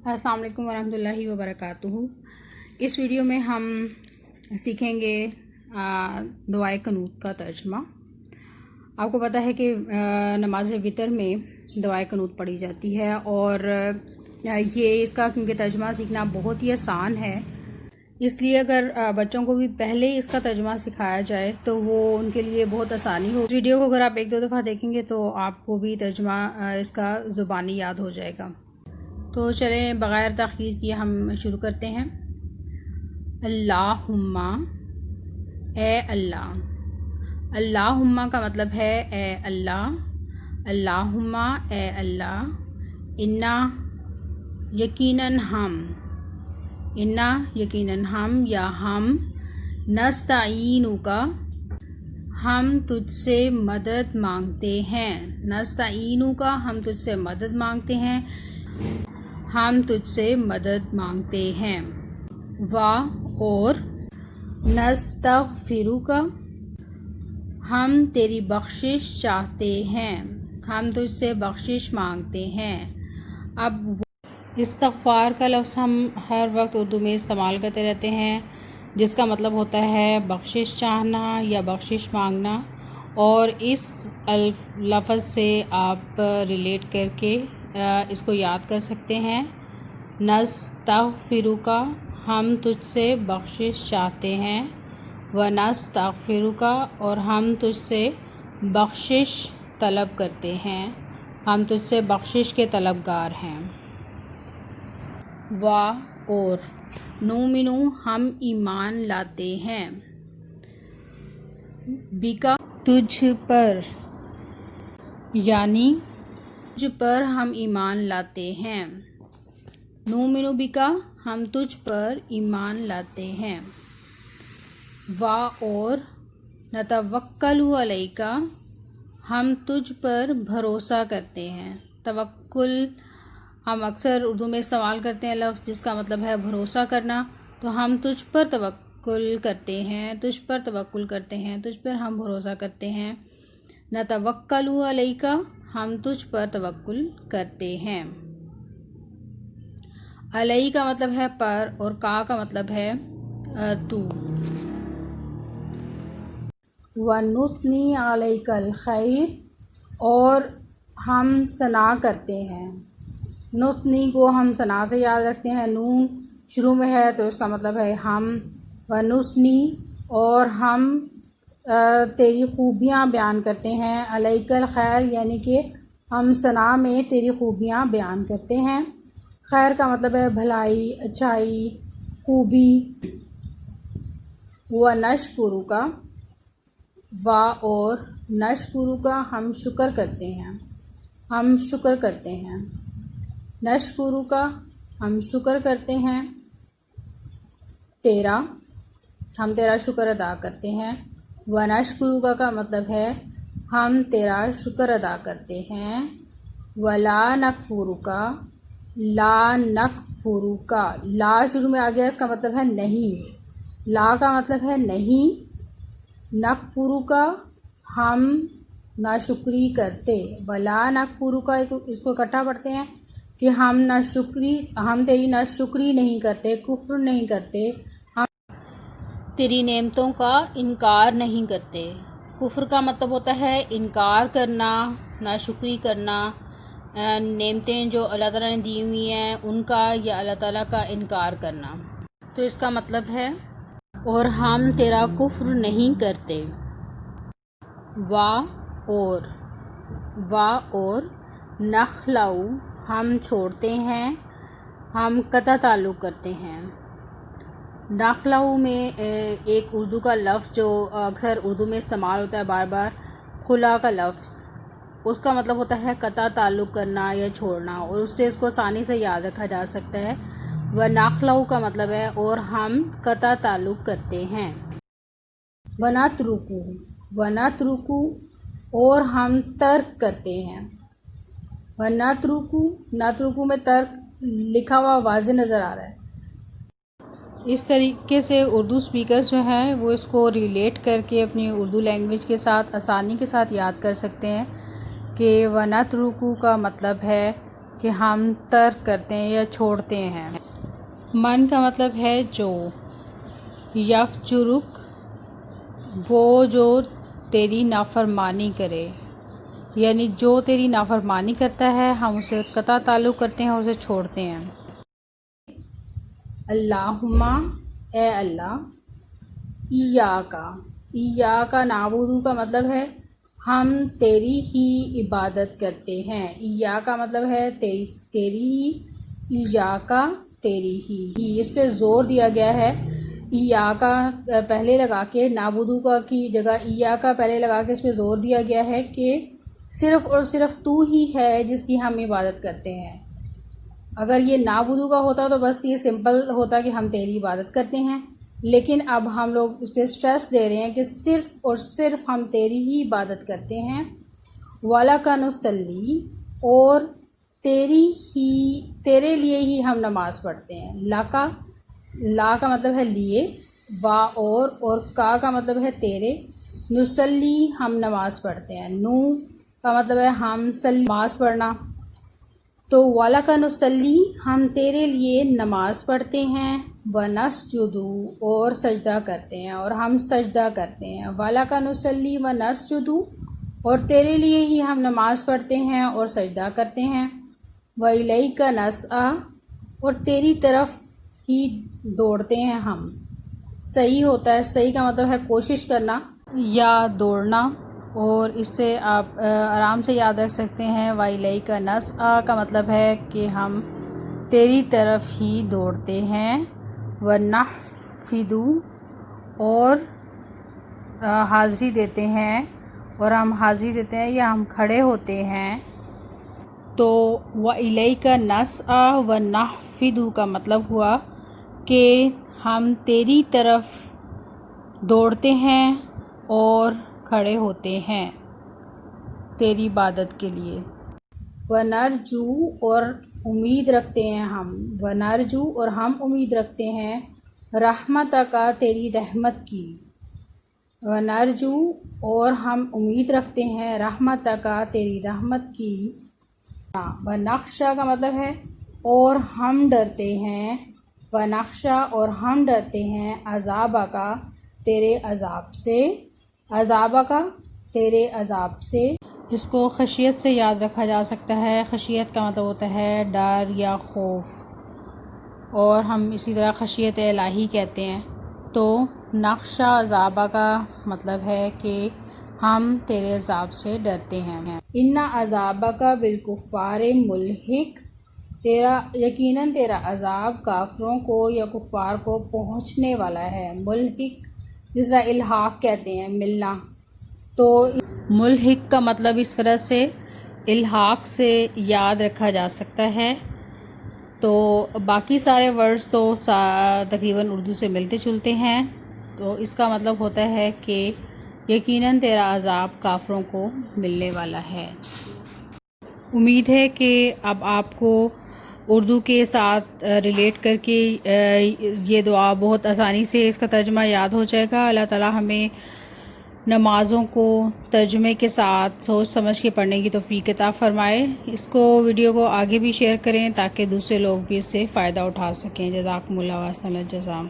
अस्सलाम वालेकुम वरहमतुल्लाहि वबरकातुहू। इस वीडियो में हम सीखेंगे दुआए कनूत का तर्जमा। आपको पता है कि नमाज वितर में दुआए कनूत पढ़ी जाती है और ये इसका क्योंकि तर्जमा सीखना बहुत ही आसान है, इसलिए अगर बच्चों को भी पहले इसका तर्जमा सिखाया जाए तो वो उनके लिए बहुत आसानी हो। वीडियो को अगर आप एक दो दफ़ा देखेंगे तो आपको भी तर्जमा इसका ज़ुबानी याद हो जाएगा। तो चलें बग़ैर तख़ीर किए हम शुरू करते हैं। अल्लाहुम्मा, ए अल्लाह। अल्लाहुम्मा का मतलब है ए अल्लाह। अल्लाहुम्मा, ए अल्लाह। इन्ना, यकीनन हम। इन्ना, यकीनन हम या हम। नस्ताईनु का, हम तुझसे मदद मांगते हैं। नस्ताईनु का, हम तुझसे मदद मांगते हैं। हम तुझसे मदद मांगते हैं। वा और। नस्तग़फिरु का, हम तेरी बख्शिश चाहते हैं। हम तुझसे बख्शिश मांगते हैं। अब इस्तग़फ़ार का लफ्ज़ हम हर वक्त उर्दू में इस्तेमाल करते रहते हैं, जिसका मतलब होता है बख्शिश चाहना या बख्शिश मांगना, और इस लफ्ज़ से आप रिलेट करके इसको याद कर सकते हैं। नस्तग़फिरु का, हम तुझसे बख्शिश चाहते हैं। व नस्तग़फिरु का, और हम तुझसे बख्शिश तलब करते हैं। हम तुझसे बख्शिश के तलबगार हैं। वा और। नुमिनु, हम ईमान लाते हैं। बिका, तुझ पर, यानी तुझ पर हम ईमान लाते हैं। नुमिनु बिका, हम तुझ पर ईमान लाते हैं। वा और। नतवक्कलु अलैका, हम तुझ पर भरोसा करते हैं। तवक्कुल हम अक्सर उर्दू में इस्तेमाल करते हैं लफ्ज़ जिसका मतलब है भरोसा करना, तो हम तुझ पर तवक्कुल करते हैं। तुझ पर तवक्कुल करते हैं, तुझ पर हम भरोसा करते हैं। नतवक्कलु अलैका, हम तुझ पर तवक्कुल करते हैं। अलई का मतलब है पर, और का का मतलब है तू। वनुस्नी अलैकल खैर, और हम सना करते हैं। नुस्नी को हम सना से याद रखते हैं, नून शुरू में है तो इसका मतलब है हम। वनुस्नी, और हम तेरी खूबियाँ बयान करते हैं। अलैकल खैर, यानी कि हम सना में तेरी खूबियाँ बयान करते हैं। खैर का मतलब है भलाई, अच्छाई, खूबी। व नशकुरु का, वा और। नशकुरु का, हम शुक्र करते हैं। हम शुक्र करते हैं। नशकुरु का, हम शुक्र करते हैं। तेरा, हम तेरा शुक्र अदा करते हैं। व नशकुरु का मतलब है हम तेरा शुक्र अदा करते हैं। वला नकफुरु का, ला नकफुरु का, ला शुरू में आ गया, इसका मतलब है नहीं। ला का मतलब है नहीं। नकफुरु का, हम नाशुक्री करते। वला नकफुरु का, इसको इकट्ठा पढ़ते हैं कि हम तेरी नाशुक्री नहीं करते, कुफ्र नहीं करते, हम तेरी नेमतों का इनकार नहीं करते। कुफ्र का मतलब होता है इनकार करना, नाशुक्री करना, नेमतें जो अल्लाह ताला ने दी हुई हैं उनका या अल्लाह ताला का इनकार करना। तो इसका मतलब है और हम तेरा कुफ्र नहीं करते। वा और। वा और। नखलाऊ, हम छोड़ते हैं, हम कता ताल्लुक़ करते हैं। नखलाऊ में एक उर्दू का लफ्ज़ जो अक्सर उर्दू में इस्तेमाल होता है बार बार, खुला का लफ्ज़, उसका मतलब होता है कता ताल्लुक़ करना या छोड़ना, और उससे इसको आसानी से याद रखा जा सकता है। व नखलाऊ का मतलब है और हम कता ताल्लुक़ करते हैं। वनतरुकू, वनतरुकू, और हम तर्क करते हैं। वनतरुकू, नतरुकू में तर्क लिखा हुआ वाज़े नज़र आ रहा है। इस तरीके से उर्दू स्पीकर्स जो हैं वो इसको रिलेट करके अपनी उर्दू लैंग्वेज के साथ आसानी के साथ याद कर सकते हैं कि वनतरुकू का मतलब है کہ ہم ترک کرتے ہیں یا چھوڑتے ہیں۔ من کا مطلب ہے جو، یفجرک وہ جو تیری نافرمانی کرے، یعنی جو تیری نافرمانی کرتا ہے ہم اسے قطع تعلق کرتے ہیں، اسے چھوڑتے ہیں۔ اللہم اے اللہ، ایاکا نعبدو کا مطلب ہے ہم تیری ہی عبادت کرتے ہیں۔ ایاکا مطلب ہے تیری ہی، ایاکا تیری ہی، اس پہ زور دیا گیا ہے۔ ایاکا پہلے لگا کے، نعبدو کا کی جگہ ایاکا پہلے لگا کے اس پہ زور دیا گیا ہے کہ صرف اور صرف تو ہی ہے جس کی ہم عبادت کرتے ہیں۔ اگر یہ نعبدو کا ہوتا تو بس یہ سمپل ہوتا کہ ہم تیری عبادت کرتے ہیں، لیکن اب ہم لوگ اس پہ سٹریس دے رہے ہیں کہ صرف اور صرف ہم تیری ہی عبادت کرتے ہیں۔ وَلَكَ نُصَلِّي، اور تیرے لیے ہی ہم نماز پڑھتے ہیں۔ لا کا مطلب ہے لیے، وا اور کا مطلب ہے تیرے، نصلی ہم نماز پڑھتے ہیں، نو کا مطلب ہے ہم نماز پڑھنا، تو وَلَكَ نُصَلِّي ہم تیرے لیے نماز پڑھتے ہیں، وَنَسْجُدُ اور سجدہ کرتے ہیں، اور ہم سجدہ کرتے ہیں۔ وَلَكَ نُصَلِّي وَنَسْجُدُ اور تیرے لیے ہی ہم نماز پڑھتے ہیں اور سجدہ کرتے ہیں۔ وَإِلَيْكَ نَسْعَىٰ اور تیری طرف ہی دوڑتے ہیں ہم۔ صحیح ہوتا ہے، صحیح کا مطلب ہے کوشش کرنا یا دوڑنا، اور اس سے آپ آرام سے یاد رکھ سکتے ہیں۔ وَإِلَيْكَ نَسْعَىٰ کا مطلب ہے کہ ہم تیری طرف ہی دوڑتے ہیں۔ وَنَحْفِدُ اور حاضری دیتے ہیں، اور ہم حاضری دیتے ہیں یا ہم کھڑے ہوتے ہیں۔ تو وَإِلَيْكَ نَسْعَىٰ وَنَحْفِدُ کا مطلب ہوا کہ ہم تیری طرف دوڑتے ہیں اور کھڑے ہوتے ہیں تیری عبادت کے لیے۔ وَنَرْجُو اور امید رکھتے ہیں ہم، وَنَرْجُو اور ہم امید رکھتے ہیں، رحمتک تیری رحمت کی، وَنَرْجُو اور ہم امید رکھتے ہیں، رحمتک تیری رحمت کی۔ وَنَخْشَىٰ کا مطلب ہے اور ہم ڈرتے ہیں، وَنَخْشَىٰ اور ہم ڈرتے ہیں، عذابک تیرے عذاب سے، عذابک تیرے عذاب سے۔ اس کو خشیت سے یاد رکھا جا سکتا ہے۔ خشیت کا مطلب ہوتا ہے ڈر یا خوف، اور ہم اسی طرح خشیت الہی کہتے ہیں۔ تو نخشیٰ عذابہ کا مطلب ہے کہ ہم تیرے عذاب سے ڈرتے ہیں۔ ان عذابک بالکفار ملحق، یقیناً تیرا عذاب کافروں کو یا کفار کو پہنچنے والا ہے۔ ملحق جس طرح الحاق کہتے ہیں، ملنا، تو ملحق کا مطلب اس طرح سے الحاق سے یاد رکھا جا سکتا ہے۔ تو باقی سارے ورڈز تو تقریباً اردو سے ملتے جلتے ہیں، تو اس کا مطلب ہوتا ہے کہ یقیناً تیرا عذاب کافروں کو ملنے والا ہے۔ امید ہے کہ اب آپ کو اردو کے ساتھ ریلیٹ کر کے یہ دعا بہت آسانی سے اس کا ترجمہ یاد ہو جائے گا۔ اللہ تعالی ہمیں نمازوں کو ترجمے کے ساتھ سوچ سمجھ کے پڑھنے کی توفیق عطا فرمائے۔ اس کو ویڈیو کو آگے بھی شیئر کریں تاکہ دوسرے لوگ بھی اس سے فائدہ اٹھا سکیں۔ جزاکم اللہ و احسن الجزاء۔